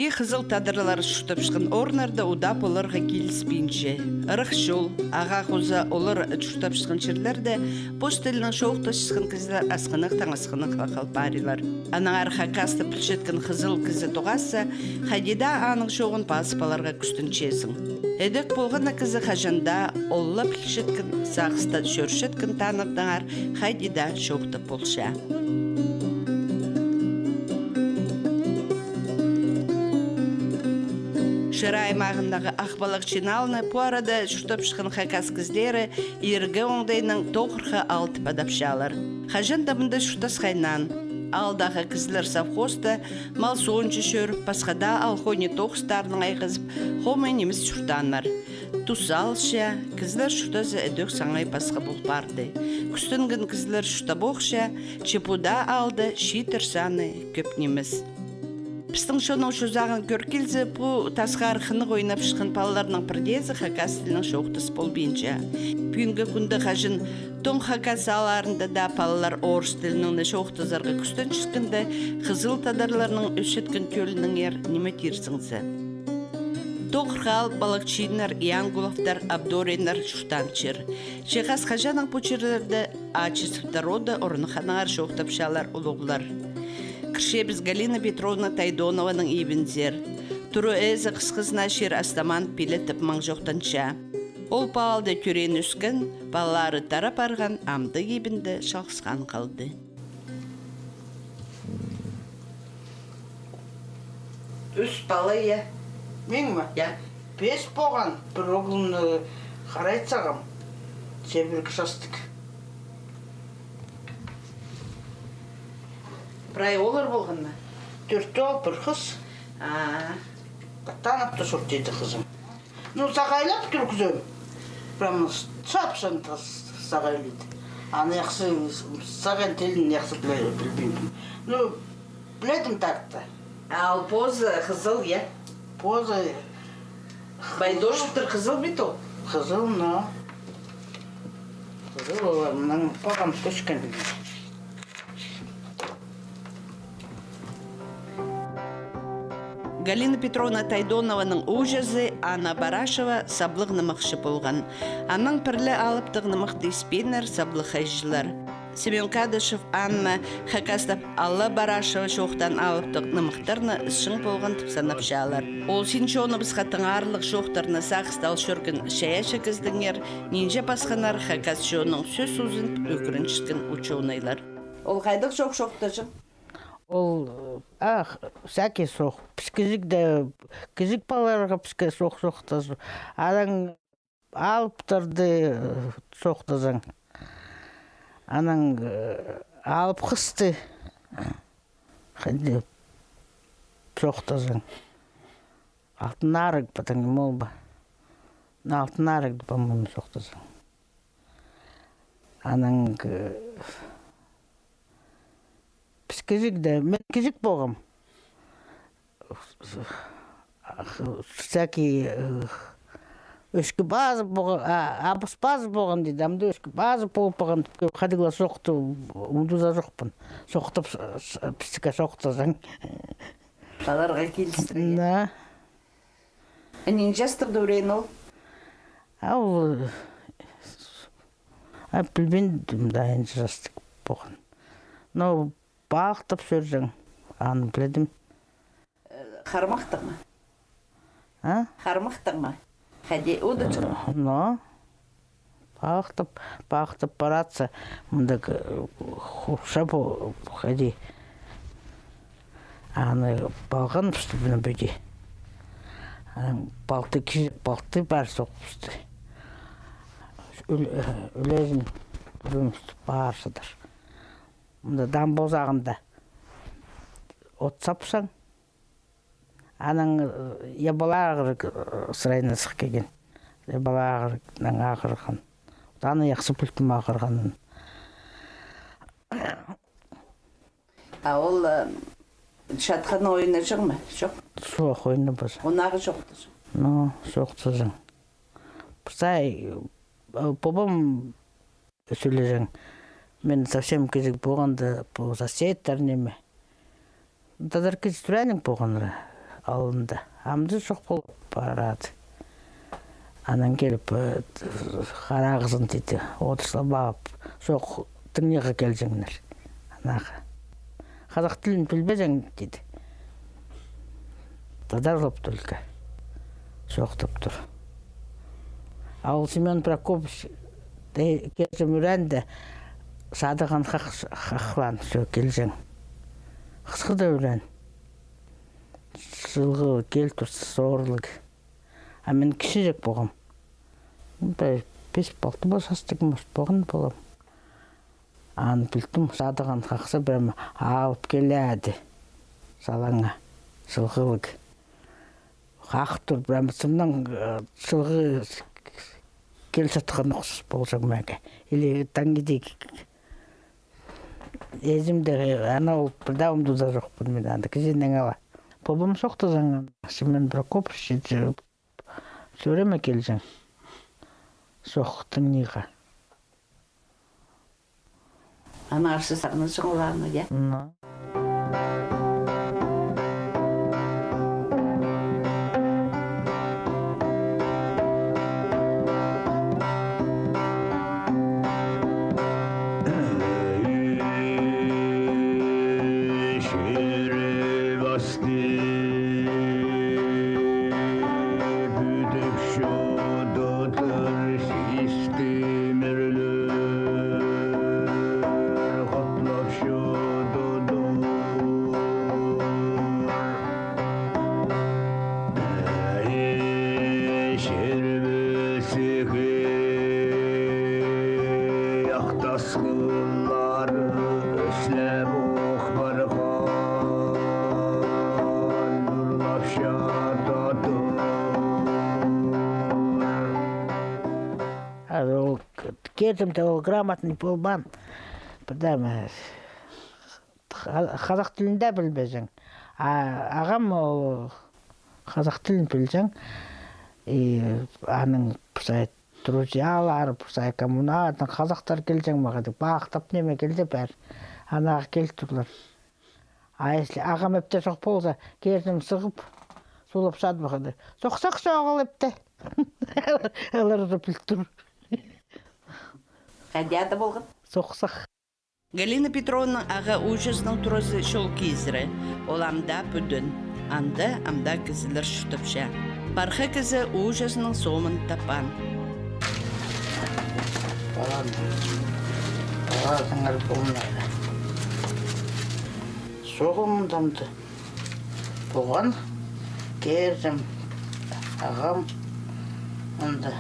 Ки қызыл тадырлар шутып шықын орнарда удап оларға келіспейінше. Ырық жол, аға қоза олар шутап шықын жерлерде пош тілінің шоқты шықын қызлар асқынық таңасқынық лақал барилар. Аның арқа касты пілшеткен қызыл кізі тоғасы, қадида аның шоғын пасыпаларға күстін чесің. Эдек болғана кізі қажанда олла пілшеткен сақыста шөршеткен танырдыңар қадида шоқты болша. Шыра аймағындағы ақбалық жиналыны по арада жұштап шықын қақас кіздері ергі оңдайның тоқырға алты падапшалар. Қажан дамында жұштас қайнан. Алдағы кізлер совхозда мал соңчы шөріп, пасқада алхоне тоқыстарының айғызып, хоме неміз жұштанлар. Тусалша, кізлер жұштазы әдөк саңай пасқа бұл барды. Күстінгін кізлер жұшта боқша, чепуда алды, шитір саны көп неміз. Пістің шоның шозағын көркелзі бұ тасқар қынық ойнап шықын палаларының бірдезі хакас тілінің шоқтыс бол бейінчі. Пүйінгі күнді қажын тоң хакас аларында да палалар орыс тілінің шоқтызарға күстін шыққынды қызыл тадарларының өшеткен көлінің ер неме терсіңзі. Тоқырғал балықчинар, Янгуловтар, Абдоринар шуштанчыр. Шеқас қажаның пучерлерді ачысыптар рода орынханағар шоқтапшалар ұлығылар. Кіршебіз Галина Петровна Тайдонованың ебінзер. Тұру әзі қысқызына шер астаман пилетіп маң жоқтанша. Ол палды түрен үскін, балары тарап арған амды ебінді шалқысқан қалды. Үс бала е. Мен ма? Бес болған. Бір оғылыны қарайтсағым. Себіргі шастық. Прай олар болғанна? Төртті ол бір қыз. Танып тұшыр дейді қызым. Ну, сағайлап түркізім. Прямо шапшан сағайлайды. Аны яқсы, саған телін яқсы білбеймін. Ну, біледім тартты. Ал позы қызыл, е? Позы... Байдошевтер қызыл бет ол? Қызыл, но... Қызыл олар, мұның пағам көшкен. Галина Петровна Тайдонованың ұжазы Анна Барашева саблық нымықшы болған. Аның пірлі алыптық нымық деспенер саблық айжылар. Семен Кадышев Анна Хакастап Алла Барашева шоқтан алыптық нымықтарны ұшың болған тіпсанап шалар. Ол сенші оны біз қаттың арлық шоқтарына сақыстал шөргін шаяшы кіздіңер, ненже басқанар Хакас жоның сөз ұзын өкіріншіскен ученыйлар. Ол қайдық шоқ-шоқты жын? Ол, всякий соқ. Кізік балаларға піске соқ-соқтазы. Адан алып тұрды соқтазың. Аның алып қысты. Қанды соқтазың. Алтын арық бұтың мол ба. Алтын арық бұмын соқтазың. Аның... Мен кізік болғым. Всякий өшкі базы болған, абыс базы болған дейді. Амды өшкі базы болып болған. Қадығыла соқты, ұмдуза жоқпын. Соқтып, пістіка соқтызың. Баларға келістірген. Да. Әнен жастырды өрейін ол? Ол... Білбендім дайын жастық болған. Но... Бақтып сөржің, аны біледім. Қармақтық ма? Қармақтық ма? Қәде, оды жүр? Но, бақтып баратса, мұндық құпша бұл, қәде. Аны балған ұпсты бұны бөде. Балты бар соқпысты. Үлезін бүрімісті барсыдыр. Дан бозағында от сапсаң, аның ебалағыр сырайына сық кеген. Ебалағырның ағырған. Даны яқсы бүлтім ағырғанын. Ол шатқан ойына жүр ме? Жоқ? Соқ ойына бұз. Онағы жоқты жүр? Ну, соқты жүр. Бұсай, бобам сөйлежің. Мен совсем кезек болғанды бұл соседтар неме. Тадар кез түрәнің болғаныры. алынды. Амды жоқ болып барады. Анан келіп қарағызын дейді, отырса бағып, жоқ тыңнеға келжіңдер. Анағы. Қазақ тілін білбезің дейді. Тадарылып түлкі. Жоқтып тұр. Ал Семен Прокопович кезім үрәнді садыған қақлан сөй келжің. Қысқыда үрән. Жылғы кел тұрсы соғырлық. А мен кішірек болғам. 5-6 болсастық мұст болған болам. Аны білдім, садыған қақсы бірім алып келеді салаңа, жылғылық. Қақ тұр, бірім сымнан жылғы кел сатқан ұқсыз болжың мәге. Или таңгедек. Езімді анау бірдауымды да жоқ білмеді, анды кезенен ала. Побым соқты заңын. Семен Прокопович сөреме келжің. Соқтың неға. Ана арсы сағына соңылағына, я? Кетімді ол грамотный болбан. Бірдәм қазақ тілінде білбезің. Ағам қазақ тілін білжің. Аның друзьялар, коммунатын қазақтар келжің мағады. Бақтап неме келді бәр. Анаға кел тұрлар. Если ағам өпте соқ болса, кердім сығып, солып сад мағады. Соқсақ соғыл өпте. Аларды біліп тұр. Қадияда болған? Соқсақ. Галина Петровна аға ұжызның тұрызы шол кезірі. Ол амда бүдін. Амда кізілер шүтіпші. Барқы кізі ұжызның соғымын тапан. Баладыңыр болмайды. Соғымдамды. Болған кердім ағам онда.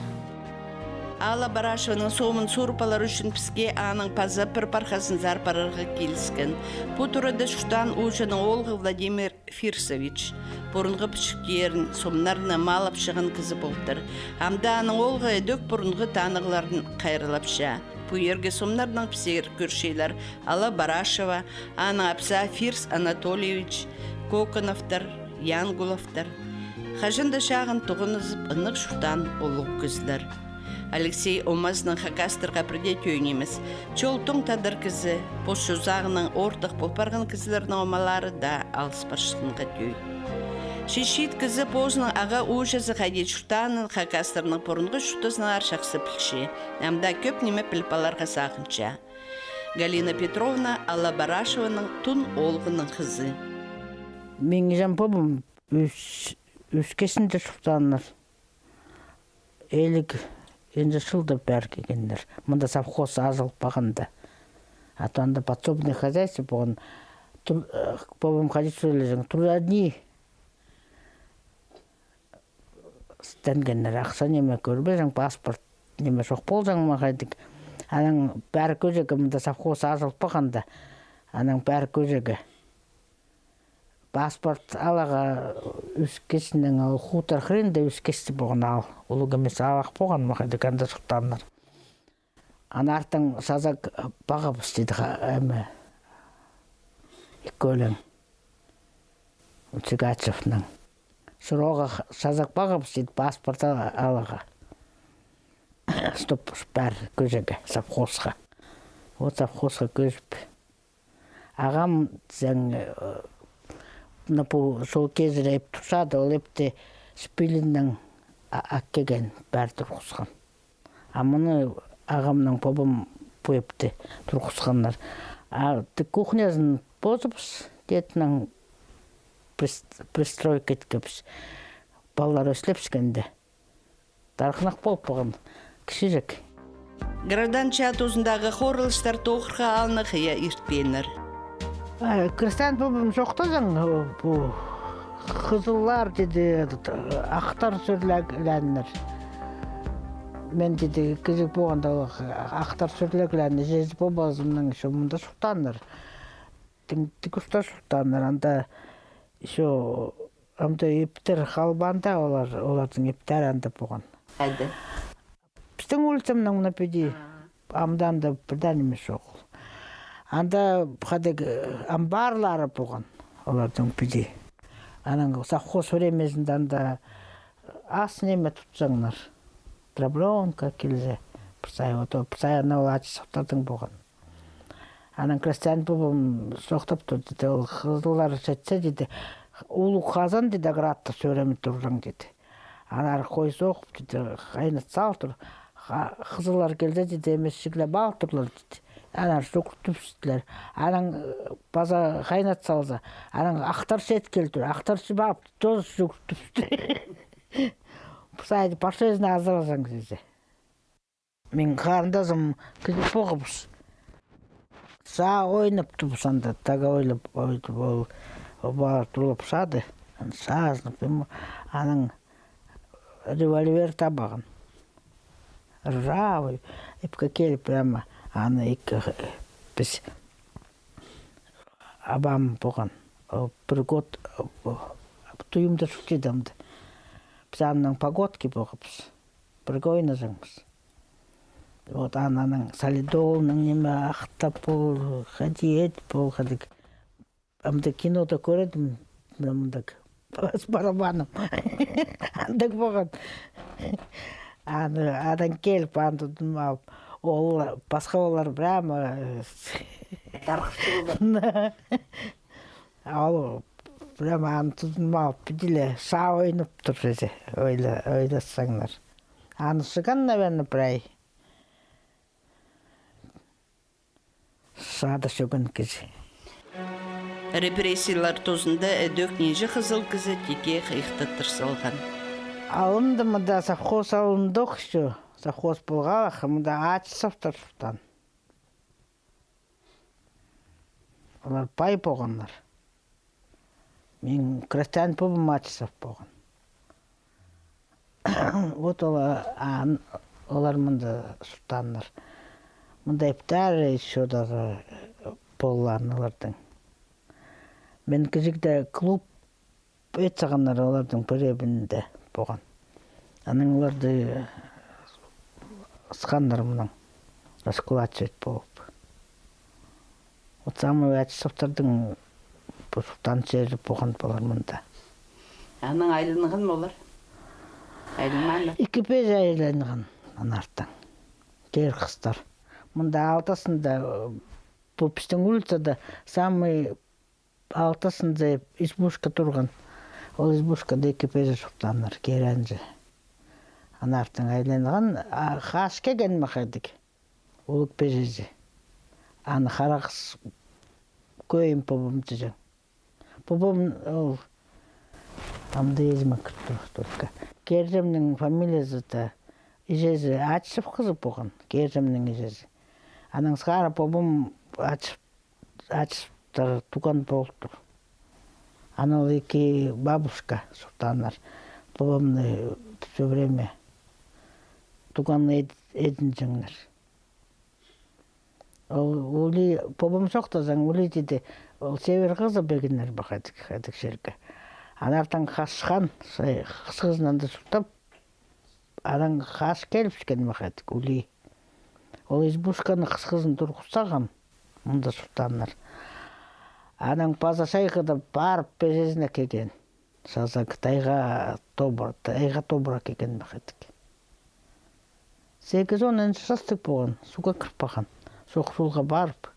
Алла Барашеваның соғымын сұрпалар үшін піске аның пазы бір парқасын зарпарарға келіскен. Бұ тұрады шұштан ұжының олғы Владимир Фирсович. Бұрынғы пішіктерін, сомнарына малап шығын кізі болдыр. Амда аның олғы өдөк бұрынғы танығыларын қайрылапша. Бұ ерге сомнарының пісер көршейлер Алла Барашева, аның апса Фирс Анатольевич, Коконовтар, Янгуловтар. Қажында шағын тұғынызып ынық шұштан олық күздір. Алексей Омазның хакастырға бірде түйінеміз. Чолтың тадыр кізі, пошу зағының ортық болпарған кізілерінің омалары да алыс баршықынға түй. Шешет кізі позының аға ұжызы қадет шұтанын хакастырының бұрынғы шұтызының аршақсы білші. Әмда көп неме пілпаларға сағынша. Галина Петровна Алла Барашеваның тұн олғының қызы. Мен жан побым өскесінде шұтаныр. Елік енді шылды бәр кегендер. Мұнда совхоз азылып бағында. Атуанда подсобный хозяйство болған. Побым қадет сөйлесің. Трудодни стенгендер. Ақса неме көрбезің, паспорт неме жоқ болжаң мағайдық. Аның бәрі көзегі мұнда совхоз азылып бағанда. Аның бәрі көзегі. Паспорт алаға үскесінің ал хутар хренде үскесті болған ал. Олық емес алақ болған мағайды кәнді сұқтанлар. Анартың сазак бағып істеді әмі екөлің. Үтсігачевның. Сұроға сазак бағып істеді паспорт алаға. Стоп бәр көзеге совхозға. О совхозға көзіп. Ағам зәң напу сол кезір еп тұрсады, ол епте спилиннің аккеген бәр тұрғысқан. А мұны ағамның побым пөйіпті тұрғысқанлар. Кухнясын бозыпыз, детінің пристройка еткепіз. Балалар өслепскенде. Дарқынақ болып бұған кішірек. Градан чатузындағы қорылыстар тоқырға алынық я иртпенір. Крестьян побым жоқтазың, бұл қызыллар деді, ақтар сөрләгіләнір. Мен деді, кезек болғанда ақтар сөрләгіләнір, жезі побазымның үші мұнда сұқтаныр. Тік ұста сұқтаныр, анда үші Амда ептер қалбанда олардың ептер анда болған. Әді? Біздің улицамның мұна педі, амдан да бірден емес оғыл. Анда қадек амбарлары болған олардың педі. Аның совхоз времесінде анда ас неме тұтсаңдар. Дробленка келзе. Пырсай ана ол ачы соқтардың болған. Аның крестьян болым соқтап тұрды. Ол қызылар жетсе дейді. Улу қазан деді, градта сөремі тұрдың деді. Анар қой соқып деді, қайнат сал тұр. Қызылар келді деді, емес шігле бал тұрлар деді. Анар сөкіртіп үстілер. Аның база қайнат салза. Аның ақтар шет келді, ақтар шыбап, тоз сөкіртіп үстілер. Бұсайды, пашезіне азыразаң деді. Мен қарындазым күзіп боғыбыз. Са ойнып тұпсанда, тага ойлып ол. Оба тұрылып сады, сазынып, аның револьвер табағын. Ржавый, епке келіп прямо, аны екі біз абам болған. Бір год тұйымды шүктедімді. Біз аның погодки болғапыз, бірге ойназыңыз. Вот ананың солидолының неме ақтап бол, хадиет бол, хадик. Амда кинода көредім, мұндак, с барабаном. Андак болған. Адан келіп, андыдым алып, ол басқа олар прямо тарқышты болар. Ол прямо андыдым алып, біділі са ойнып тұр жезе, ойласаңдар. Анышыған, наверное, прай. Сада шөгін кезі. Репрессиялар тозында дөкнежі қызыл кізі теке қиықты тұрсылған. Алынды мұнда совхоз алындық үші. Совхоз болғалық, мұнда ачысып тұрсықтан. Олар пай болғанлар. Мен крестьян побым ачысып болған. Вот олар мұнда сұлтанлар. Мұнда ептер еще дағы болғанлардың. Мен кезекте клуб етсағанлар олардың біребінде болған. Аның оларды сықандар мұның раскулачет болып. От самый әтісіптардың сұлтан жері болған болар мұнда. Аның айлынығын болар? Айлынманы? Екі пез айлынығын анарттан. Кер қыстар. Мұнда алтасында, бұл біздің улицада самый алтасында избушка тұрған. Ол избушкада екі пезі сұқтаныр, керенжі. Анартың айланған, қаш кеген мақадық. Олық пезі. Аны қарақыз көйім побым түзен. Побым ол амды езіме күттіқ только. Кержемнің фамилиясы да ежезі ачып қызып болған. Кержемнің ежезі. Аның сқары побым ачып туған болды. Анау екі бабушка сұлтанар. Побымны все время туған едін жыңнар. Побым соқтазан олай деді, ол север қызы бегінер бақадық жерге. Анартан қасқан, қысқызынан да сұқтап, адан қас келіпскен бақадық олай. Ол избушканы қысқызын тұрғысаған, мұнда сұлтанар. Аның паза шайқыда барып безезіне кеген. Сазак тайға тобыра кеген бақадық. 8-10 жастық болған, суға кірпаған. Соқсулға барып,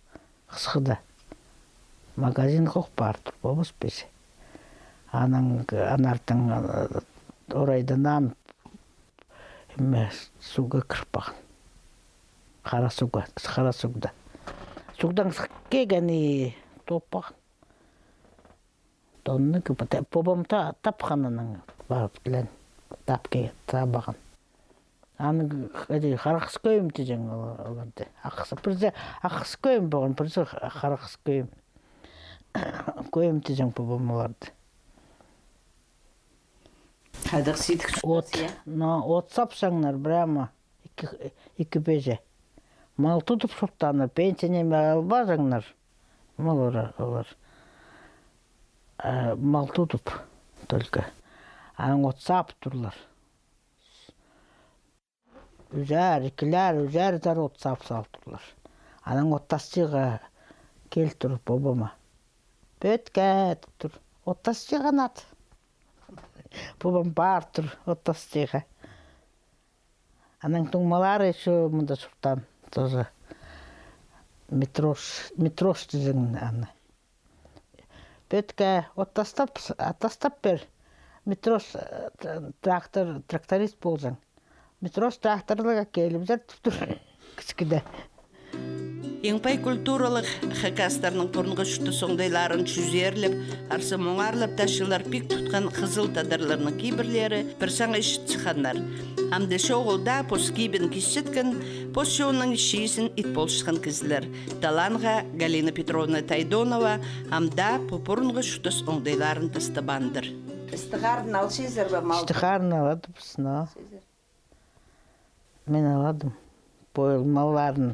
қысқыда. Магазин қоқ барды, болмас бесе. Анартың орайданан суға кірпаған. Қара суғда. Суғдан кегені топпаған. Тонны көпі. Побам тапқанының барып келен. Табаған. Қарақыс көйім тежен оларды. Ақыс көйім болған, бірзі қарақыс көйім. Көйім тежен побам оларды. Қадық сейдік шүтесі, От сапсаңнар, бірама, екі беже. Мал тұтып шұрттаны, пенсионеме албазаңнар. Олар. Мал тұтып, только. Аның от сап тұрлар. Үзәр от сап салтырлар. Аның от тастыға кел тұр бобама. Бөтке тұр. От тастыға нат. Бобам бар тұр от тастыға. Аның тұңмалары еще мұнда шұрттан. Тоже метрош дезің аны. Бөтке от тастап бер. Метрош тракторист болсаң. Метрош тракторлыға келіп зәртіп тұр. Кішкіде. Еңпай культуралық хакастарының бұрынғы шүтті соңдайларын чүзерліп, арсы мұңарлып ташылар пик тұтқан қызыл тадарларының кейбірлері бір саңа ішіт чықандар. Амды шоғылда пос кейбін кешеткен, пос шоуының шейсін ит болшықын кізілер. Таланға Галина Петровна Тайдонова амда бұрынғы шүтті соңдайларын тастабандыр. Істіғарын ал сезер бі мал? Істіғарын алады бұсына. Мен аладым. Бойл малларын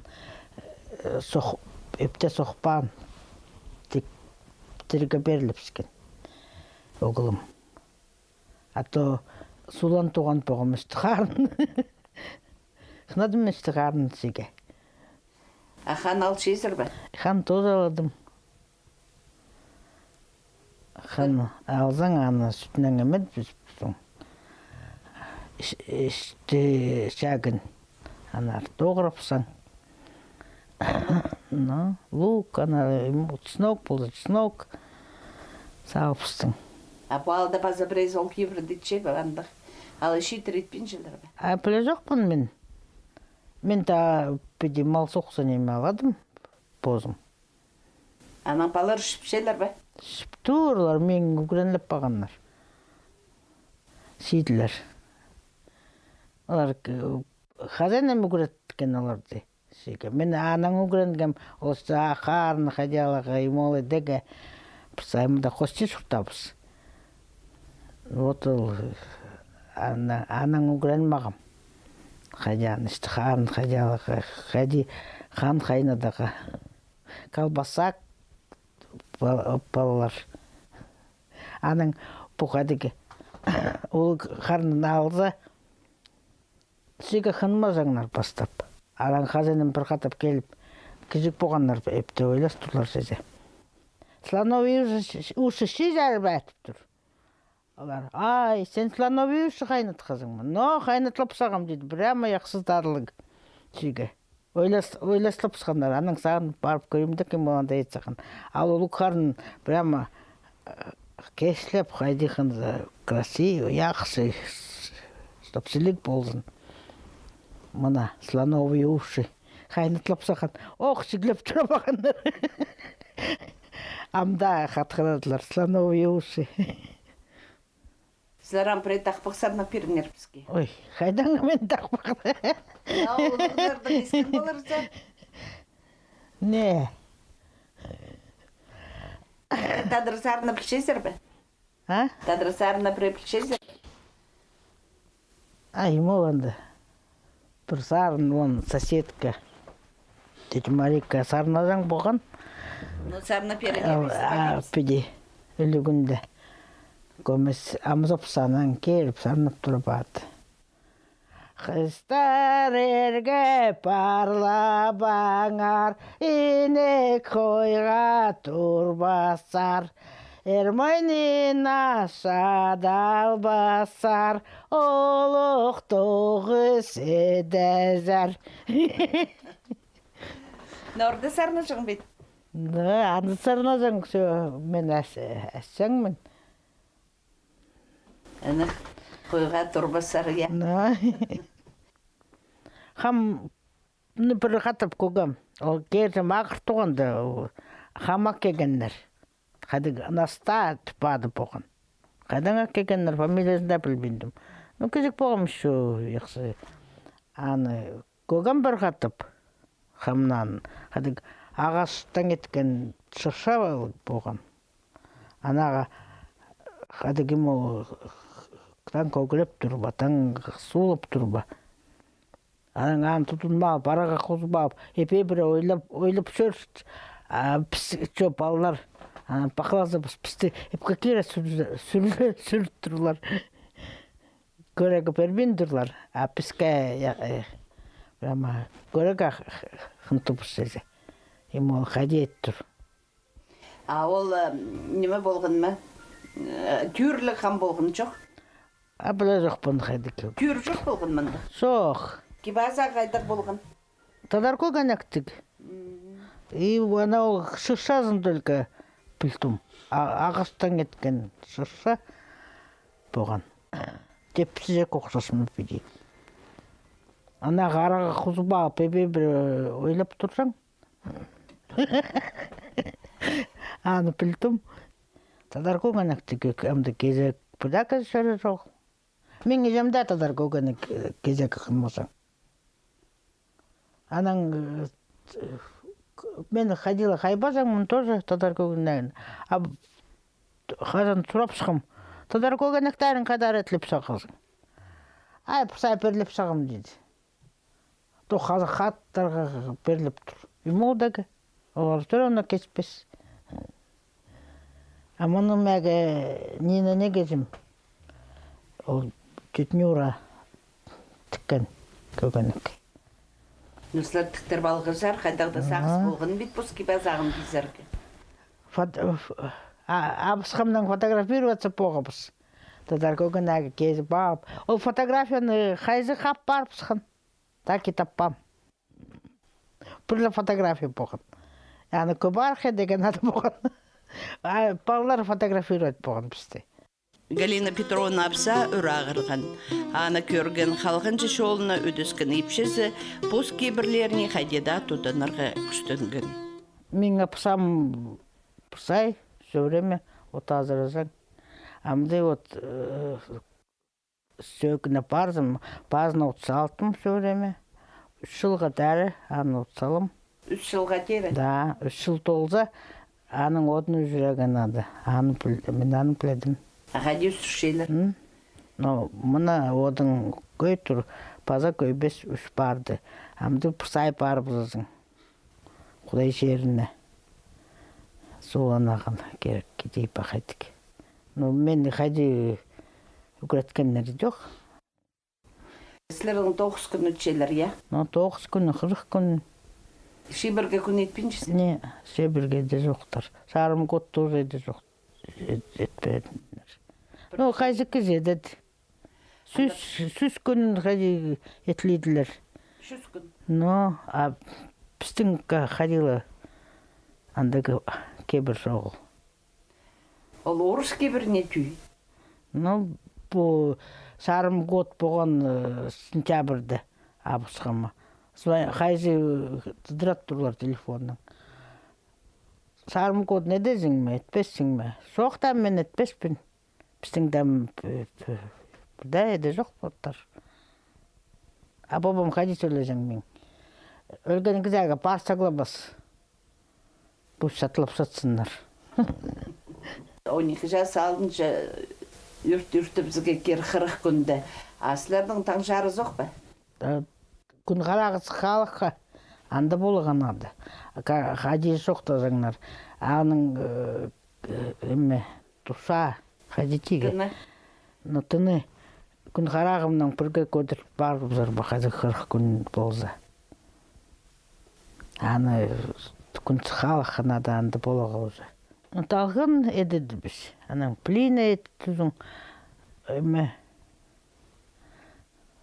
өпте соқпан. Тірге беріліп ішкен. Оғылым. Ато сулан туған боғым істіғарын. Қынадым істіғарын сиге. Ахан ал сезер бі? Хан тоз аладым. Хан алзаң аны сүтінен әмед біз. Ішті шагын анар тоғырапсаң. Лук, чеснок болды, чеснок сауыпстың. Апу алда база бірейз ол кейбір дитше бағандық. Ал үші тіретпен жылдар бі? Біле жоқпын мен. Мен та педе мал соқсын еме аладым, бозым. Анаң балар шіпшелер бі? Шіптуырлар, мен үгіренліп бағанлар. Сейділер. Олар хазайна үгіреткен оларды. Мен анаң үгіренгем, олсы ақарын, қадиялығы, имолы деге, пысаймыда қости шұртабыз. Вот ол анаң үгірен мағам. Қадиян, ішті қарын, қадиялығы, қан қайнадағы. Қалбасақ балалар. Анаң бұқадығы. Ол қарнын алды. Сүйге қынмазаңнар бастап. Араң қазанын бір қатап келіп, кізік болғанлар өпті ойлас тұрлар сөзе. Слановый ұшы шизар бәтіп тұр. Олар, ай, сен слановый ұшы қайнат қызыңмын. Но, қайнатлап сағам дейді, бірәма яқсыздарлығы сүйге. Ойласлап сағандар, аның сағын барып көремді кем болғанда етсаған. Ал олы қарын бірәма кеслеп, қайдиқын красивый, яқсы, стопсилік болсын. Мына слановые уши. Қайнатлап саған. Оқ, шіглеп тұра бағандар. Амда қатқырадылар, слановые уши. Сілерам бірей тақпақсарына перінер бізге. Ой, қайдан мен тақпақды? Олардың ескен болырды? Не? Тадрысарына білшезер бі? Тадрысарына бірей білшезер? Ай, моланды. Бір сарын, он соседка. Тетя Марика сарназаң болған. Ну, сарна перенер Педе, өлігінде. Көмес амзопсанан келіп сарнап тұрып ады. Қыстар ерге парлабаңар, инек қойға турбасар. Ермайнин ашадал басар, олық тоғы седезер. Норды сарны жың бет? Аны сарны жың, мен әсәңмін. Аны қойға тұрбасар, я. Хам бір қатып көгім. Ол кердім ақыр туғанды хамақ кегенлер. Қадыг наста түпады болған. Қадыңа кегенлер фамилиясын да білбендім. Кезек болғым шу, еқсы. Аны көгім бір қатып. Хамнан. Қадыг ағастан еткен шырша болған. Анаға қадыг ему таң көгіліп тұрба, таң суылып тұрба. Аңан тұтынма, бараға қозбап, епей бір ойлап шөрт, піс балалар, бақылазы пісті, епқа кері сүріп тұрлар, көрегі бербен тұрлар, піске, көрегі қынты пүстеді, ем ол қадет тұр. Ол неме болған ма? Түйірлік қам болған жоқ? Біле жоқ бұны қайды көк. Түйір жоқ болған мұнда? Жоқ. Кебаза қайдақ болған? Тадар көген әктік. И анау шыршасын только білтім. Ағыстан кеткен шырша болған. Тепсізе қоқсасын өпеді. Ана қараға құзба пепе бір ойлап тұрсаң. Аны білтім. Тадар көген әктік әмді кезек бұда шәрі жоқ. Мен ежемді тадар көген кезек қымылсаң. Анаң мен ходила хайбазаңмын тоже тадар көген. Қазан сұрап шығым. Тадар көген әктәрін қадар әтіліп сақылсың. Пысай перліп сағым дейді. То қазы қаттарға перліп тұр. Үймолдағы. Олар тұр оны кеспес. Мұны мәгі нені негезім. Ол түтінюра тіккен көгенік. Нүслер тіктір балғызар, қайдағда сағыз болғын бет бұс кебазағын бейзергі. Абысқамнан фотографироваться поғабыз. Тадар көгенәгі кезі бап. Ол фотографияны қайзы қап барыпсықын. Так и таппам. Бірлі фотография болған. Яны көбархе деген ады болған. Балалар фотографировать болған бізде. Галина Петровна апса үрағырған. Аны көрген қалғын жешолына өдіскен епшізі бұз кейбірлеріне қайдеда тұдынырғы күстінген. Мен апсам пысай, сөреме, от азырызың. Амды от сөкіне барзым, базына отсалтым сөреме. 3 жылға дәрі, аны отсалым. 3 жылға дәрі? Да, 3 жыл толза. Аның одны жүреген ады. Мен аны біледім. Қади үстіршелер? Мұна одың көй тұр, паза көй 5-3 барды. Амды пұрсай барып зызың. Құдай жеріне. Суғанаған керек кетей бақайдық. Мен қайды үкіреткенлері жоқ. Сілердің 9 күн өтшелер, я? 9 күн, 40 күн. Шебірге күн етпеншісін? Не, шебірге де жоқтар. Сарым қот тоже де жоқ. Етпедіңдер. Қайсы кіз едеді. Сүз күн қайды етлейділер. 300 күн? Біздің қадилы андығы кебір жоғыл. Ол орыс кебіріне түй? Бұл сарым қот болған сентябрді абысқама. Қайсы тұдырат тұрлар телефонның. Сарым код не дезің ме, етпессің ме? Соқтан мен етпеспін. Біздің дәм бұда еді жоқ бұттар. Бабам қайды сөйлесің мен. Өлген кізәгі барсағла бас. Бұл сатылып сатсындар. 12 жас алдынша үрті бізге кер 40 күнді. Асылардың таң жары жоқ ба? Күн қарағыз қалыққа анда болған ады. Қади соқты заңнар. Аның тұса қадетіге. Тыны күн қарағымның бірге көдіріп барып зарба қазір 40 күн болза. Аны күн қалыққа ады анда болға өзі. Талғын едеді біз. Аның плина еді түзің.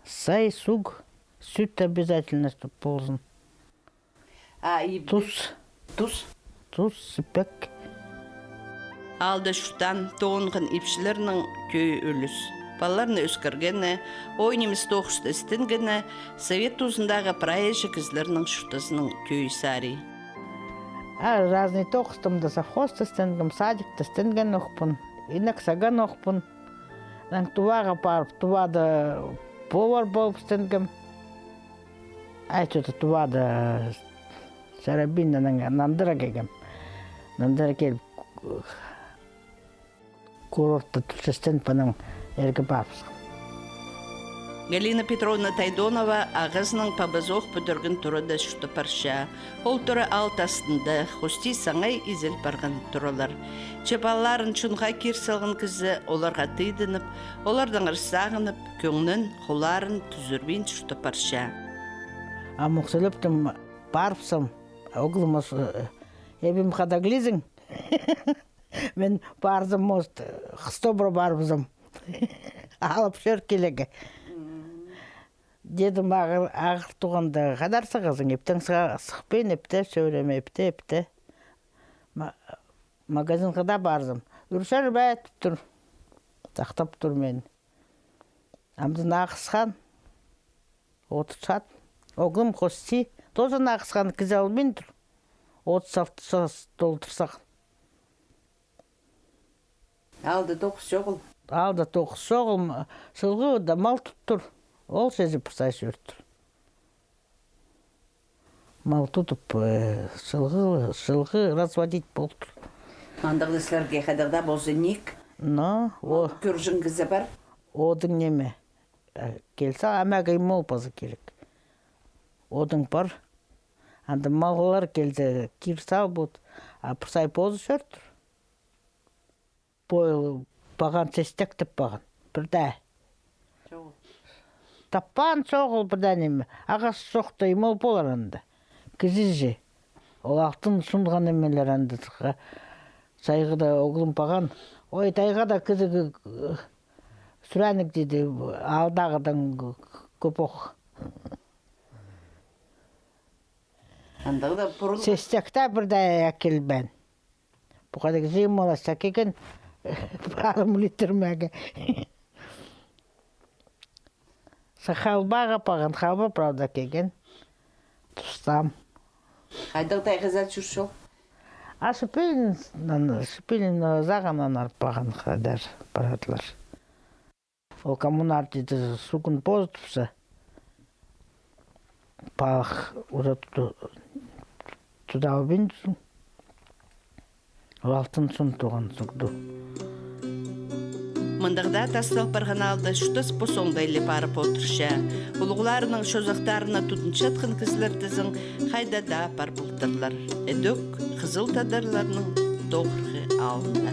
Сай, суг. Süt обязательно, чтобы ползан. Туз. Туз? Туз, сіпек. Алды шуттан тоғынғын епшілерінің көй өліс. балларны өскіргені, ойнеміз тоқышты істінгені, совет тұзындағы праежі кізлерінің шүртізінің күйі сари. Разный тоқыстым да совхоз істінгім, садик істінген оқпын, инак саган оқпын. Туваға барып, тувады повар болып істінгім. Айтуды тувады Сарабиннің нандыра кегем. Нандыра келіп курортты түлсістен паның әргі барпсың. Галина Петровна Тайдонова ағызының пабазоқ бүдіргін тұрыда шүті парша. Ол тұры алт астында, хости саңай изел барған тұрылар. Чепаларын чунға керсалғын кізі оларға тыйдынып, олардан ырсағынып, көңнін, құларын түзірбейін шүті парша. Мұқсылыптым барпсым, оғылымыз ебім қадаглизің. Мен барзым мост, қыстобыр барбызым. Алып шөр келеге. Дедім ағыр туғанда қадарсы қызың, ептен сықпен, епте, сөйлеме, епте. Магазин қада барзым. Үршер бәйтіп тұр, тақтап тұр мен. Амдың ақысқан, отышат. Оғым қости, тоже ақысқан кізе алмен тұр. 30 толтырсақ. Алды 9 жоғыл. Алды 9 жоғыл, сылғы да мал тұт тұр. Ол сезі пұрсай жүрттір. Мал тұтып, сылғы разводить болтыр. Андығы сілерге қадағда бозынник. Көржін кізі бар? Одың неме. Келсе, әмәгі мол базы керек. Одың бар. Анды малғылар келді, кирсал бұд. Пұрсай бозы жүрттір. Бойлы баған сестек тіп баған. Бірді. Таппан соғыл бірден еме. Ағас соқты емол болар анды. Кізі Ол ақтын сұнған емелер анды. Сайғыда оғылым баған. Ой, тайға да кізі сүрәнік деді. Алдағыдан көп оқ. Сестекта бірдәй әкел бән. Бұқадық жиым оласа кеген барым литрмәге. Халбаға паған, халба правда кеген. Тұстам. Қайдық тайғызат жүршіл? Шыпилін зағанан арпаған қадар барадылар. Ол коммунар деді суғын позытыпсы. Пақ ұзат тұдау бендісің. Ол алтын сұн туған сұғды. Мындағда тастық барған алды шүтіс бұсоңдайлы барып отырша. Ұлғыларының шозақтарына тұтыншатқын кізлердізің қайдада бар бұлтырлар. Әдөк қызыл тадарларының тоғырғы алында.